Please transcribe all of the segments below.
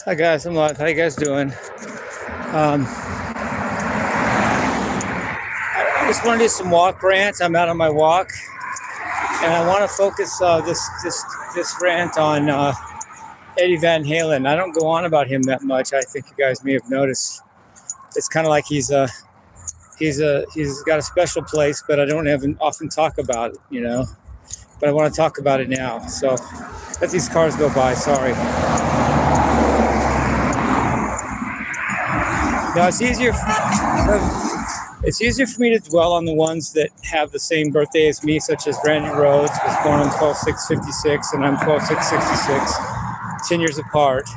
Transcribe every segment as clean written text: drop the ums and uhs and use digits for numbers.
Hi guys, I'm live. How you guys doing? I just want to do some walk rants. I'm out on my walk, and I want to focus this rant on Eddie Van Halen. I don't go on about him that much. I think you guys may have noticed. It's kind of like he's got a special place, but I don't often talk about it, But I want to talk about it now. So let these cars go by. Sorry. Now it's easier for me to dwell on the ones that have the same birthday as me, such as Randy Rhoads was born on 12/6/56, and I'm 12/6/66, 10 years apart.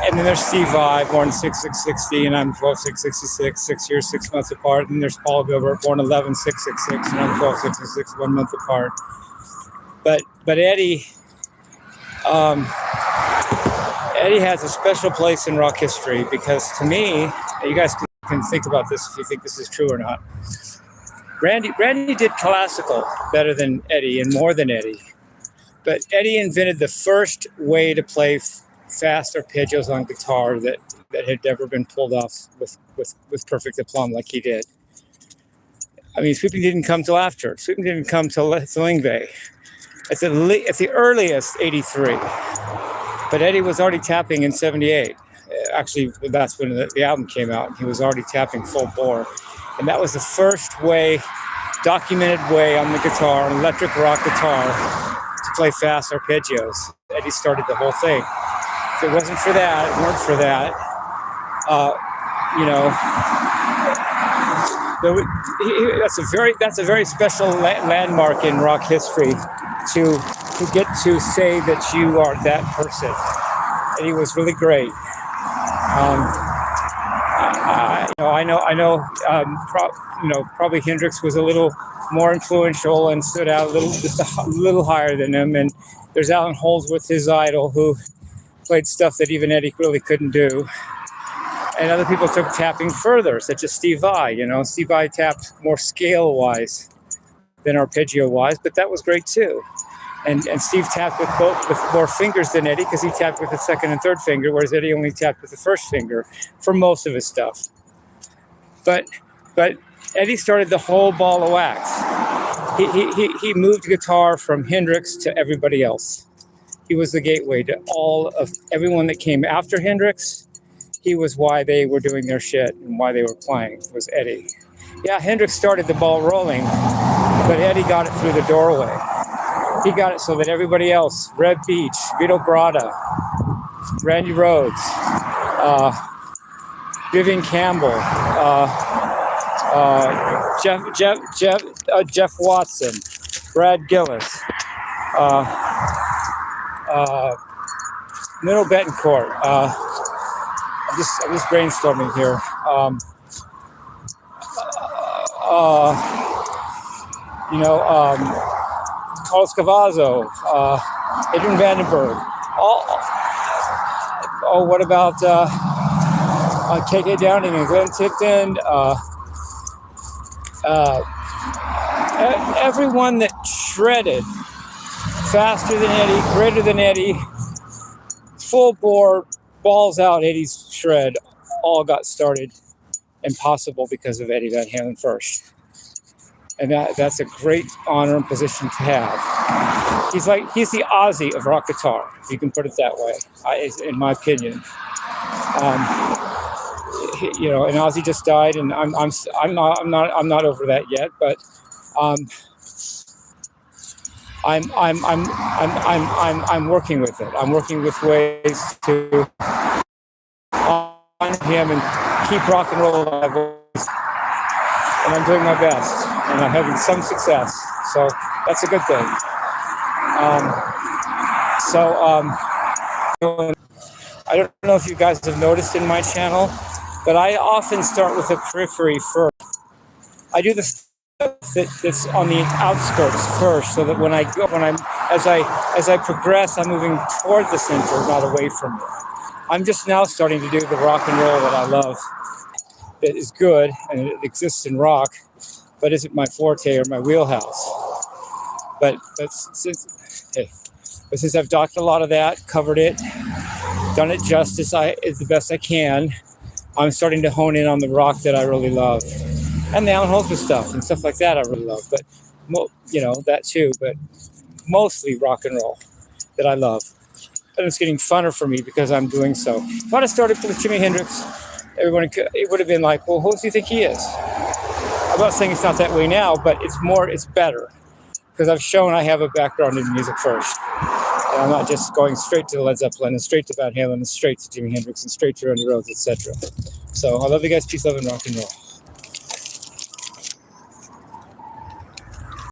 And then there's Steve Vai, born 6/6/60, and I'm 12/6/66, 6 years, 6 months apart. And there's Paul Gilbert, born 11/6/66, and I'm 12/6/66, 1 month apart. But Eddie has a special place in rock history because, to me, you guys can think about this if you think this is true or not. Randy did classical better than Eddie and more than Eddie, but Eddie invented the first way to play fast arpeggios on guitar that had never been pulled off with perfect aplomb like he did. I mean, sweeping didn't come till after. Sweeping didn't come till Lingve. At the earliest, 83. But Eddie was already tapping in 78. Actually, that's when the album came out. He was already tapping full bore. And that was the first documented way on the guitar, an electric rock guitar, to play fast arpeggios. Eddie started the whole thing. If it weren't for that, that's a very special landmark in rock history to get to say that you are that person. And he was really great. Probably Hendrix was a little more influential and stood out just a little higher than him. And there's Alan Holdsworth, his idol, who played stuff that even Eddie really couldn't do. And other people took tapping further, such as Steve Vai. Steve Vai tapped more scale-wise than arpeggio-wise, but that was great too. And Steve tapped with more fingers than Eddie because he tapped with the second and third finger, whereas Eddie only tapped with the first finger for most of his stuff. But Eddie started the whole ball of wax. He moved guitar from Hendrix to everybody else. He was the gateway to everyone that came after Hendrix. He was why they were doing their shit and why they were playing, was Eddie. Yeah, Hendrix started the ball rolling, but Eddie got it through the doorway. He got it so that everybody else, Red Beach, Vito Bratta, Randy Rhoads, Vivian Campbell, Jeff Watson, Brad Gillis, Middle Betancourt. I'm just brainstorming here. Carlos Cavazo, Adrian Vandenberg. What about KK Downing and Glenn Tipton? Everyone that shredded faster than Eddie, greater than Eddie, full bore, balls out Eddie's shred, all got started and possible because of Eddie Van Halen first. And that's a great honor and position to have. He's the Ozzy of rock guitar, if you can put it that way, in my opinion. And Ozzy just died, and I'm not over that yet, but I'm working with it. I'm working with ways to honor him and keep rock and roll alive, and I'm doing my best. And I'm having some success, so that's a good thing. I don't know if you guys have noticed in my channel, but I often start with a periphery first. I do the stuff that's on the outskirts first, so that as I progress, I'm moving toward the center, not away from it. I'm just now starting to do the rock and roll that I love, that is good and it exists in rock, but isn't my forte or my wheelhouse. But since I've talked a lot of that, covered it, done it justice is the best I can. I'm starting to hone in on the rock that I really love, and the Alan Holdsworth stuff and stuff like that I really love. But that too. But mostly rock and roll that I love, and it's getting funner for me because I'm doing so. If I'd have started with Jimi Hendrix, it would have been like, well, who do you think he is? I'm not saying it's not that way now, but it's better because I've shown I have a background in music first. And I'm not just going straight to Led Zeppelin and straight to Van Halen and straight to Jimi Hendrix and straight to Randy Rhoads, etc. So I love you guys. Peace, love, and rock and roll.